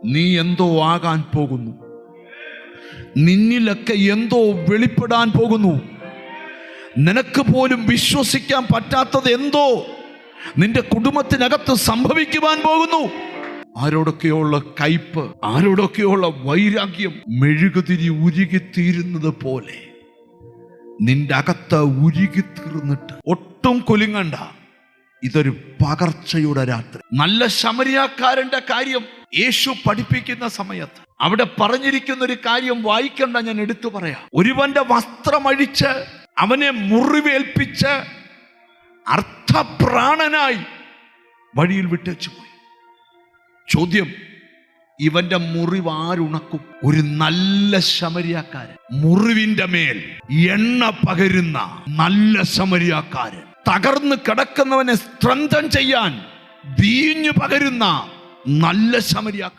നീ എന്തോ ആകാൻ പോകുന്നു. നിന്നിലൊക്കെ എന്തോ വെളിപ്പെടാൻ പോകുന്നു. നിനക്ക് പോലും വിശ്വസിക്കാൻ പറ്റാത്തത് എന്തോ നിന്റെ കുടുംബത്തിനകത്ത് സംഭവിക്കുവാൻ പോകുന്നു. ആരോടൊക്കെയുള്ള കയ്പ്, ആരോടൊക്കെയുള്ള വൈരാഗ്യം മെഴുകുതിരി ഉരുകിത്തീരുന്നത് പോലെ നിന്റെ അകത്ത് ഉരുകിത്തീർന്നിട്ട് ഒട്ടും കുലുങ്ങണ്ട. ഇതൊരു പകർച്ചയുടെ രാത്രി. നല്ല ശമരിയാക്കാരന്റെ കാര്യം യേശു പഠിപ്പിക്കുന്ന സമയത്ത് അവിടെ പറഞ്ഞിരിക്കുന്ന ഒരു കാര്യം വായിക്കണ്ട, ഞാൻ എടുത്തു പറയാം. ഒരുവന്റെ വസ്ത്രമഴിച്ച് അവനെ മുറിവേൽപ്പിച്ച് അർത്ഥപ്രാണനായി വഴിയിൽ വിട്ടേച്ചു പോയി. ചോദ്യം, ഇവന്റെ മുറിവ് ആരുണക്കും? ഒരു നല്ല ശമരിയാക്കാരൻ, മുറിവിന്റെ മേൽ എണ്ണ പകരുന്ന നല്ല ശമരിയാക്കാരൻ, തകർന്ന് കിടക്കുന്നവനെ സ്ട്രെങ്തൻ ചെയ്യാൻ വീഞ്ഞു പകരുന്ന നല്ല ശമരിയാക്കാരൻ.